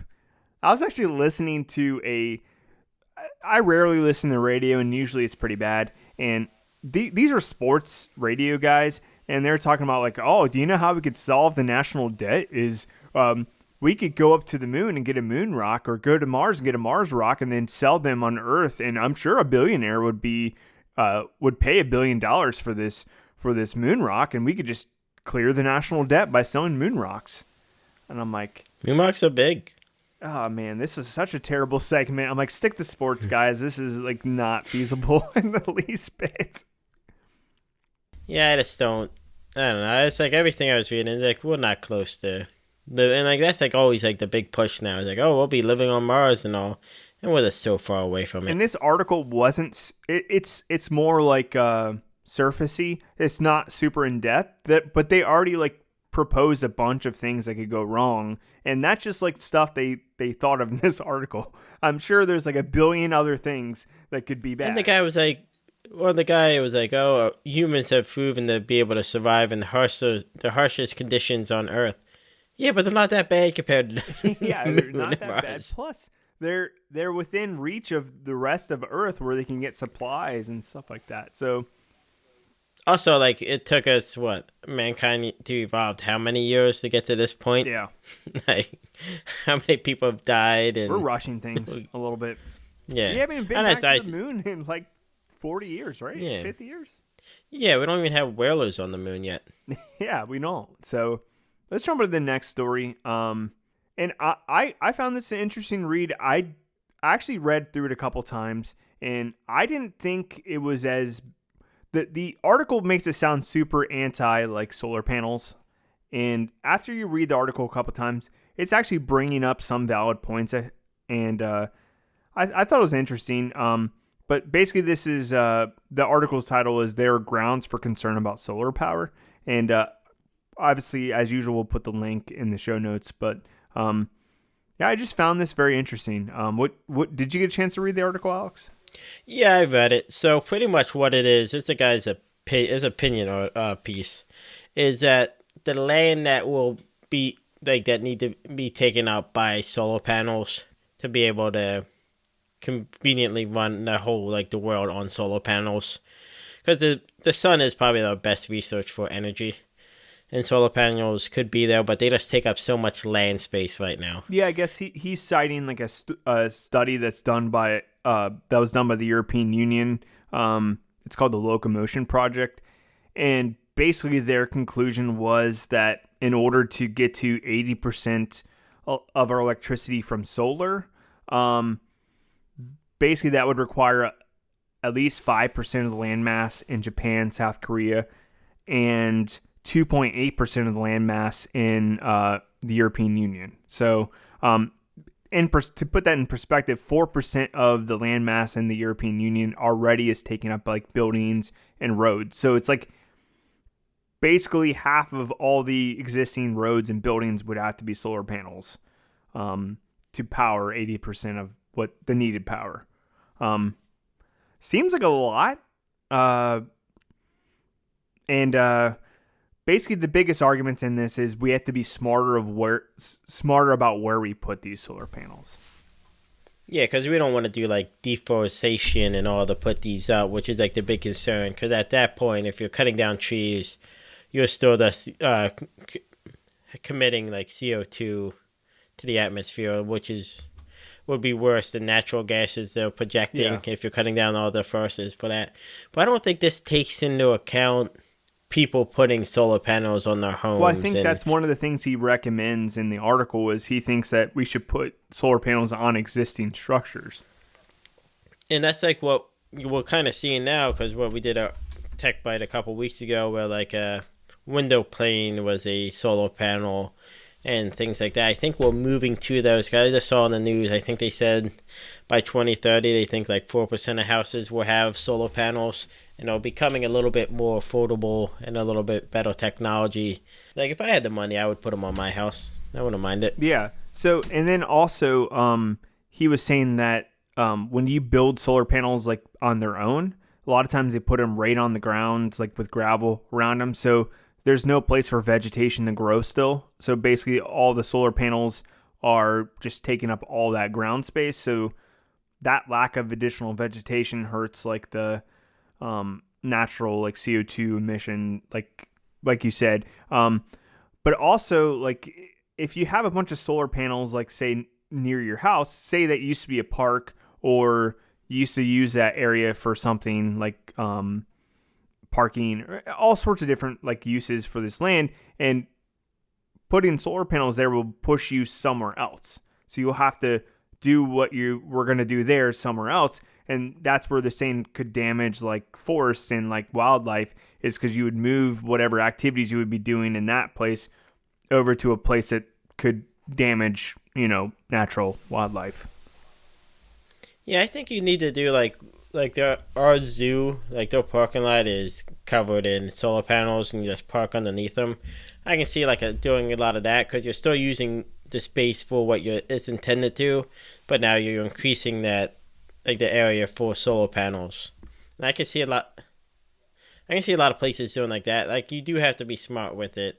I was actually listening to I rarely listen to radio, and usually it's pretty bad. And these are sports radio guys, and they're talking about like, oh, do you know how we could solve the national debt? Is we could go up to the moon and get a moon rock, or go to Mars and get a Mars rock, and then sell them on Earth. And I'm sure a billionaire would pay $1 billion for this moon rock, and we could just clear the national debt by selling moon rocks. And I'm like, moon rocks are big. Oh man, this is such a terrible segment. I'm like, stick to sports, guys. This is like not feasible in the least bit. Yeah, I just don't. I don't know. It's like everything I was reading. It's like we're not close to and like that's like always like the big push now. It's like, oh, we'll be living on Mars and all, and we're just so far away from it. And this article wasn't. It's more like surfacey. It's not super in depth. But they already like propose a bunch of things that could go wrong, and that's just like stuff they thought of in this article. I'm sure there's like a billion other things that could be bad. And the guy was like, oh, humans have proven to be able to survive in the harshest conditions on Earth. Yeah, but they're not that bad compared to yeah, they're not that bad. Plus, they're within reach of the rest of Earth where they can get supplies and stuff like that. So. Also, like, it took us, mankind to evolve how many years to get to this point? Yeah. Like, how many people have died? And we're rushing things a little bit. Yeah. We haven't been back to the moon in, like, 40 years, right? Yeah. 50 years? Yeah, we don't even have whalers on the moon yet. Yeah, we don't. So, let's jump to the next story. And I found this an interesting read. I actually read through it a couple times, and I didn't think it was as... The article makes it sound super anti like solar panels, and after you read the article a couple times, it's actually bringing up some valid points, and I thought it was interesting. But basically, this is the article's title is "There are grounds for concern about solar power," and obviously, as usual, we'll put the link in the show notes. But yeah, I just found this very interesting. What did you get a chance to read the article, Alex? Yeah, I read it. So pretty much what it is the guy's opinion piece, is that the land that will be like that need to be taken up by solar panels to be able to conveniently run the whole like the world on solar panels, because the sun is probably the best research for energy, and solar panels could be there, but they just take up so much land space right now. Yeah, I guess he's citing like a study that's done by that was done by the European Union. It's called the Locomotion Project, and basically their conclusion was that in order to get to 80% of our electricity from solar, basically that would require at least 5% of the landmass in Japan, South Korea, and 2.8% of the landmass in the European Union. So, to put that in perspective, 4% of the landmass in the European Union already is taken up by like buildings and roads. So it's like basically half of all the existing roads and buildings would have to be solar panels to power 80% of what the needed power. Seems like a lot. And basically the biggest arguments in this is we have to be smarter about where we put these solar panels. Yeah, because we don't want to do like deforestation and all to put these up, which is like the big concern. Because at that point, if you're cutting down trees, you're still committing like CO2 to the atmosphere, which would be worse than natural gases they're projecting if you're cutting down all the forests for that. But I don't think this takes into account people putting solar panels on their homes. Well, I think that's one of the things he recommends in the article is he thinks that we should put solar panels on existing structures. And that's like what we're kind of seeing now, because what we did a tech bite a couple weeks ago where like a window pane was a solar panel and things like that. I think we're moving to those. I just saw on the news, I think they said by 2030, they think like 4% of houses will have solar panels, and it'll be becoming a little bit more affordable and a little bit better technology. Like if I had the money, I would put them on my house. I wouldn't mind it. Yeah. So, and then also, he was saying that when you build solar panels like on their own, a lot of times they put them right on the ground, like with gravel around them. So there's no place for vegetation to grow still. So basically all the solar panels are just taking up all that ground space. So that lack of additional vegetation hurts like the natural like CO2 emission, like you said. But also like if you have a bunch of solar panels, like say near your house, say that used to be a park or you used to use that area for something like parking, all sorts of different like uses for this land, and putting solar panels there will push you somewhere else. So you'll have to do what you were going to do there somewhere else, and that's where the same could damage like forests and like wildlife, is because you would move whatever activities you would be doing in that place over to a place that could damage, natural wildlife. Yeah, I think you need to do like our zoo, like their parking lot is covered in solar panels and you just park underneath them. I can see like doing a lot of that because you're still using the space for what it's intended to, but now you're increasing that, like the area for solar panels. And I can see a lot of places doing like that. Like you do have to be smart with it.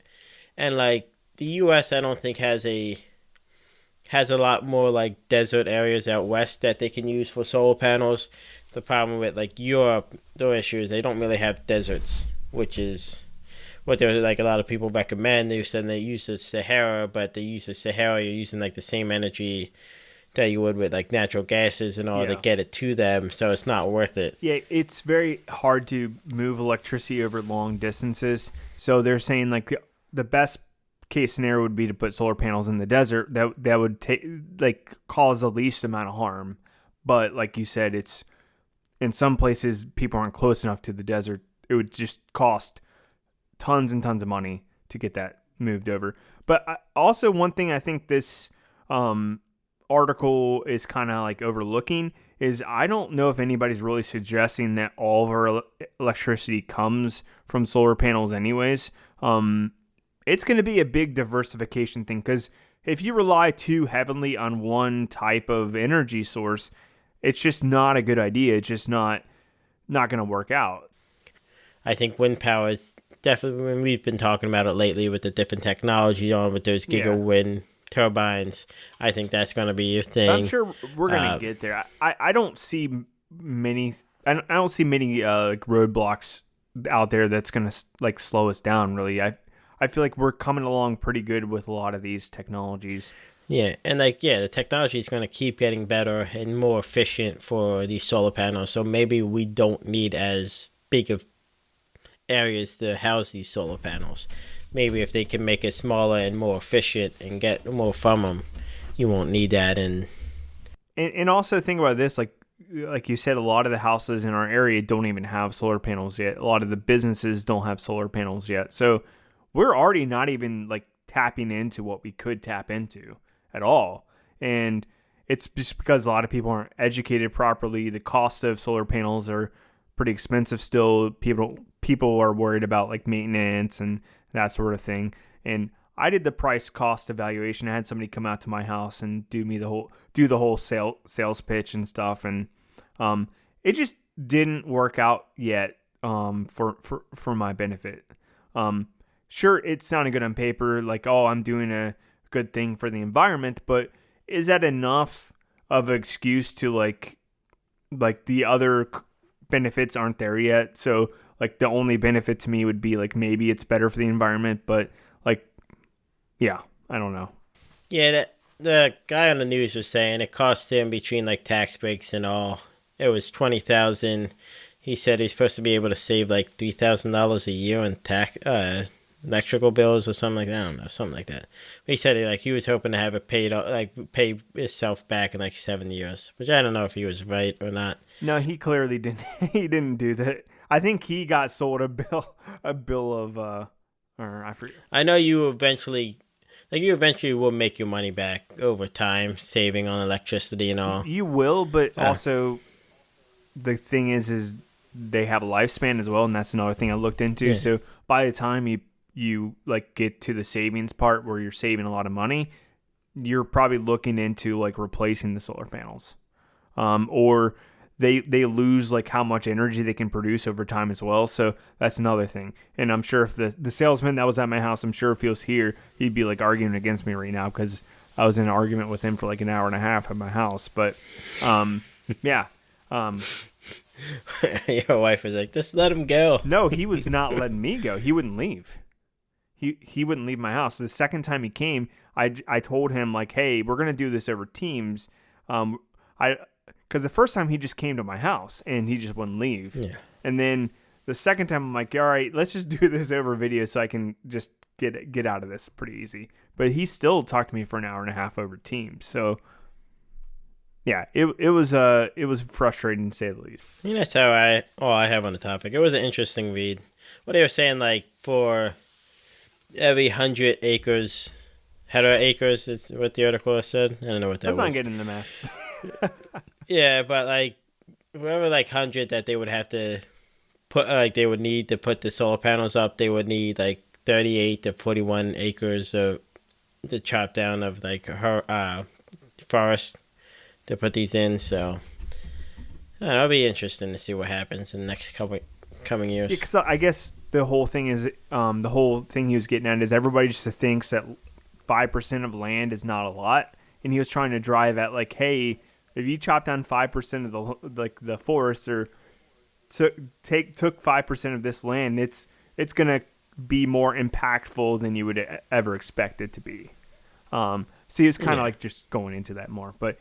And like the US, I don't think has a lot more like desert areas out west that they can use for solar panels. The problem with like Europe, their issue is they don't really have deserts, which is what there like a lot of people recommend. They said they use the Sahara, but they use the Sahara, you're using like the same energy that you would with like natural gases and all to get it to them, so it's not worth it. Yeah, it's very hard to move electricity over long distances. So they're saying like the best case scenario would be to put solar panels in the desert that would cause the least amount of harm. But like you said, it's in some places people aren't close enough to the desert. It would just cost tons and tons of money to get that moved over. But also one thing I think this article is kind of like overlooking is I don't know if anybody's really suggesting that all of our electricity comes from solar panels anyways. It's going to be a big diversification thing, because if you rely too heavily on one type of energy source, it's just not a good idea. It's just not going to work out. I think wind power is definitely, when we've been talking about it lately with the different technology on with those wind turbines, I think that's going to be a thing. I'm sure we're going to get there. I don't see many roadblocks out there that's going to like slow us down really. I feel like we're coming along pretty good with a lot of these technologies. Yeah, and the technology is going to keep getting better and more efficient for these solar panels. So maybe we don't need as big of areas to house these solar panels. Maybe if they can make it smaller and more efficient and get more from them, you won't need that. And also think about this, like you said, a lot of the houses in our area don't even have solar panels yet. A lot of the businesses don't have solar panels yet. So we're already not even like tapping into what we could tap into at all. And it's just because a lot of people aren't educated properly. The cost of solar panels are pretty expensive still. People are worried about like maintenance and that sort of thing. And I did the price cost evaluation. I had somebody come out to my house and do the whole sales pitch and stuff. And it just didn't work out yet for my benefit. sure, it sounded good on paper, like, oh, I'm doing a good thing for the environment, but is that enough of an excuse to like the other benefits aren't there yet? So like the only benefit to me would be like maybe it's better for the environment, but like, yeah, I don't know. Yeah, the guy on the news was saying it cost him between like tax breaks and all. It was $20,000. He said he's supposed to be able to save like $3,000 a year on electrical bills or something like that. I don't know, something like that. But he said he was hoping to have it pay itself back in like 7 years, which I don't know if he was right or not. No, he clearly didn't. He didn't do that. I think he got sold a bill of or I forget. I know you eventually will make your money back over time, saving on electricity and all. You will, but also the thing is they have a lifespan as well, and that's another thing I looked into. Yeah. So by the time you like get to the savings part where you're saving a lot of money, you're probably looking into like replacing the solar panels, or they lose like how much energy they can produce over time as well. So that's another thing. And I'm sure if the salesman that was at my house, I'm sure if he was here, he'd be like arguing against me right now because I was in an argument with him for like an hour and a half at my house. But yeah. Your wife was like, just let him go. No, he was not letting me go. He wouldn't leave. He wouldn't leave my house. The second time he came, I told him like, hey, we're going to do this over Teams. Because the first time he just came to my house and he just wouldn't leave. Yeah. And then the second time I'm like, all right, let's just do this over video so I can just get out of this pretty easy. But he still talked to me for an hour and a half over Teams. So yeah, it was frustrating to say the least. I mean, that's how I have on the topic. It was an interesting read. What they were saying, like for every 100 acres, hectare acres, is what the article said. I don't know what that was. Let's not get into math. Yeah, but like whoever like 100 that they would have to put, like they would need to put the solar panels up, they would need like 38 to 41 acres of the chop down of like her forest to put these in. So it'll be interesting to see what happens in the next coming years. Yeah, because I guess the whole thing is the whole thing he was getting at is everybody just thinks that 5% of land is not a lot, and he was trying to drive at like, hey, if you chop down 5% of the forest or took 5% of this land, it's gonna be more impactful than you would ever expect it to be. So he was kind of like just going into that more, but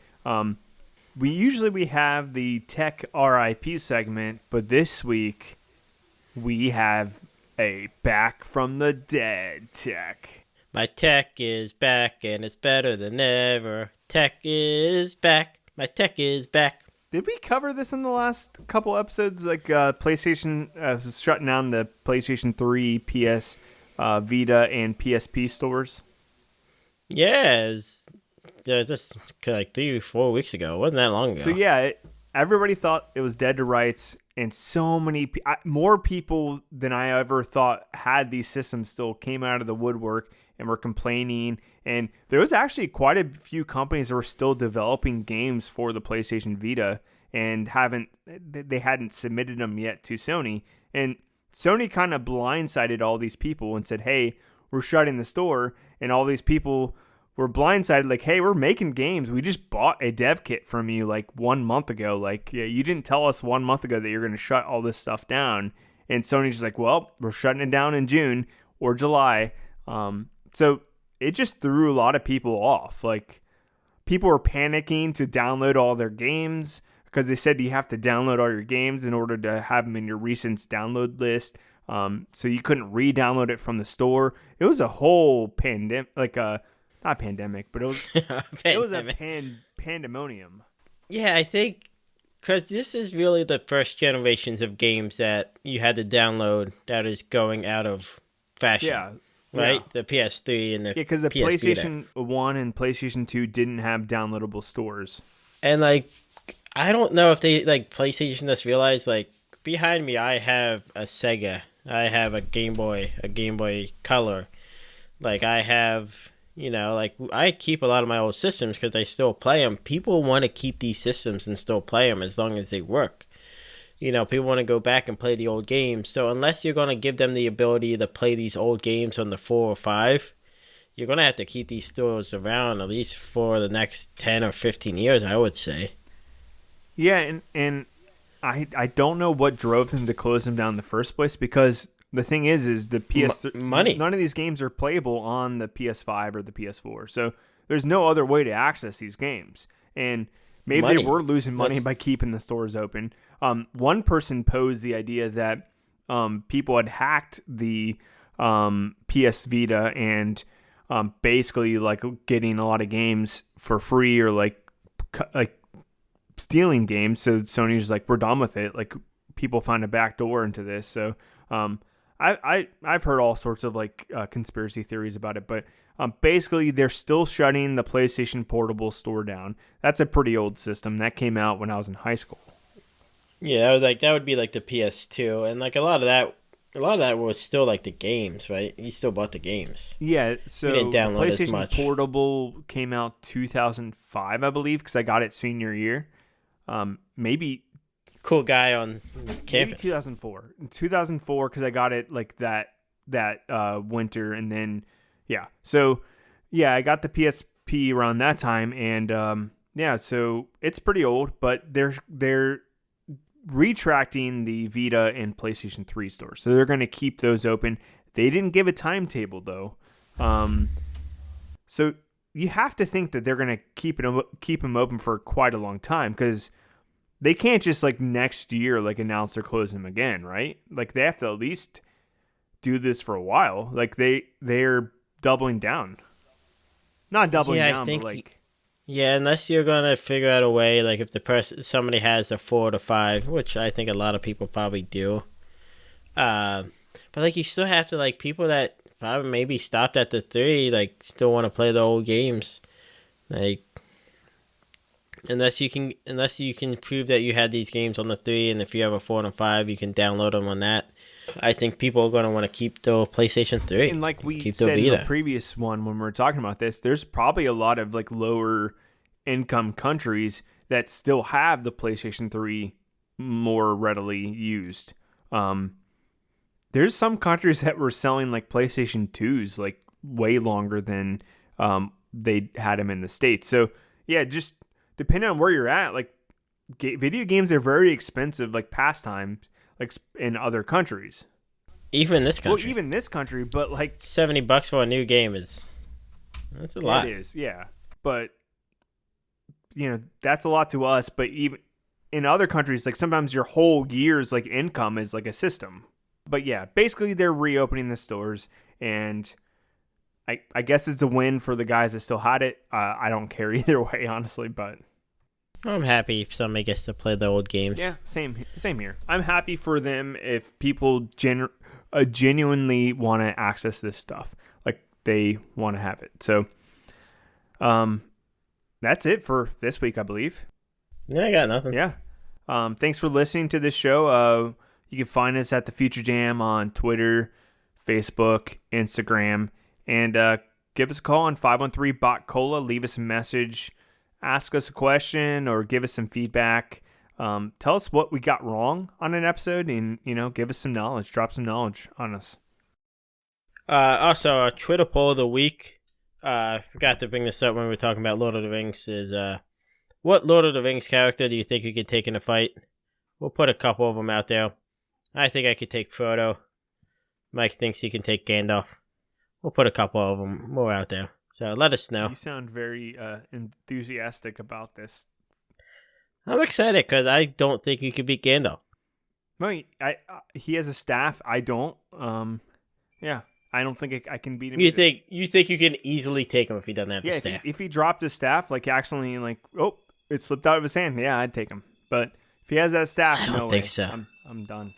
we have the tech RIP segment, but this week we have a back from the dead tech. My tech is back and it's better than ever. Tech is back. My tech is back. Did we cover this in the last couple episodes? Like PlayStation shutting down the PlayStation 3, PS Vita, and PSP stores? Yeah, it was just like 3 or 4 weeks ago. It wasn't that long ago. So yeah, everybody thought it was dead to rights, and so many more people than I ever thought had these systems still came out of the woodwork and were complaining. And there was actually quite a few companies that were still developing games for the PlayStation Vita and they hadn't submitted them yet to Sony. And Sony kind of blindsided all these people and said, hey, we're shutting the store. And all these people were blindsided, like, hey, we're making games. We just bought a dev kit from you like 1 month ago. Like, yeah, you didn't tell us 1 month ago that you're going to shut all this stuff down. And Sony's just like, well, we're shutting it down in June or July. So it just threw a lot of people off. Like, people were panicking to download all their games because they said you have to download all your games in order to have them in your recent download list. So you couldn't re-download it from the store. It was a whole pandemic, like not pandemic, but it was it was a pandemonium. Yeah, I think because this is really the first generations of games that you had to download that is going out of fashion. Yeah. Right? Yeah. The PS3 and the because the PS PlayStation 1 and PlayStation 2 didn't have downloadable stores. And, like, I don't know if they, like, PlayStation just realized, like, behind me I have a Sega. I have a Game Boy Color. Like, I have, you know, like, I keep a lot of my old systems because I still play them. People want to keep these systems and still play them as long as they work. People want to go back and play the old games. So unless you're going to give them the ability to play these old games on the 4 or 5, you're going to have to keep these stores around at least for the next 10 or 15 years, I would say. Yeah, and I don't know what drove them to close them down in the first place, because the thing is the money. None of these games are playable on the PS5 or the PS4. So there's no other way to access these games. And maybe they were losing money by keeping the stores open. One person posed the idea that people had hacked the PS Vita and basically like getting a lot of games for free, or like stealing games. So Sony's like, we're done with it. Like, people find a back door into this. So I've heard all sorts of like conspiracy theories about it, but basically they're still shutting the PlayStation Portable store down. That's a pretty old system that came out when I was in high school. Yeah, that would be like the PS2, and like a lot of that was still like the games, right? You still bought the games. Yeah, so you didn't download PlayStation as much. Portable came out 2005, I believe, because I got it senior year. Maybe cool guy on campus. Maybe 2004. 2004, because I got it like that winter, and then So I got the PSP around that time, and so it's pretty old, but they're retracting the Vita and PlayStation 3 stores, so they're going to keep those open. They didn't give a timetable though, so you have to think that they're going to keep them open for quite a long time, because they can't just like next year like announce they're closing them again, right? Like, they have to at least do this for a while. Like, they're doubling down, not doubling down, but like. Yeah, unless you're gonna figure out a way, like if somebody has a 4 to 5, which I think a lot of people probably do. But like, you still have to, like, people that probably maybe stopped at the 3, like, still want to play the old games, like, unless you can prove that you had these games on the 3, and if you have a 4 and a 5, you can download them on that. I think people are going to want to keep the PlayStation 3. And like we said in the previous one when we were talking about this, there's probably a lot of like lower income countries that still have the PlayStation 3 more readily used. There's some countries that were selling like PlayStation 2s like way longer than they had them in the States. So yeah, just depending on where you're at, like video games are very expensive, like pastimes, like in other countries. Even this country. Well, even this country, but like $70 for a new game that's a lot. It is, yeah. But that's a lot to us. But even in other countries, like sometimes your whole year's like income is like a system. But yeah, basically they're reopening the stores, and I guess it's a win for the guys that still had it. I don't care either way, honestly, but. I'm happy if somebody gets to play the old games. Yeah, same here. I'm happy for them if people genuinely want to access this stuff. Like, they want to have it. So, that's it for this week, I believe. Yeah, I got nothing. Yeah. Thanks for listening to this show. You can find us at The Future Jam on Twitter, Facebook, Instagram, and give us a call on 513-BOT-COLA. Leave us a message. Ask us a question or give us some feedback. Tell us what we got wrong on an episode, and give us some knowledge. Drop some knowledge on us. Also, our Twitter poll of the week. I forgot to bring this up when we were talking about Lord of the Rings. Is what Lord of the Rings character do you think you could take in a fight? We'll put a couple of them out there. I think I could take Frodo. Mike thinks he can take Gandalf. We'll put a couple of them more out there. So let us know. You sound very enthusiastic about this. I'm excited because I don't think you could beat Gandalf. No, he has a staff. I don't. Yeah, I don't think I can beat him. You think you can easily take him if he doesn't have the staff? If he dropped his staff, like accidentally, like it slipped out of his hand. Yeah, I'd take him. But if he has that staff, I don't think so. I'm done.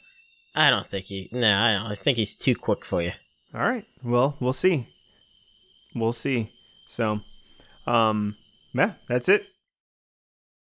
I don't think I think he's too quick for you. All right. Well, we'll see. So, yeah, that's it.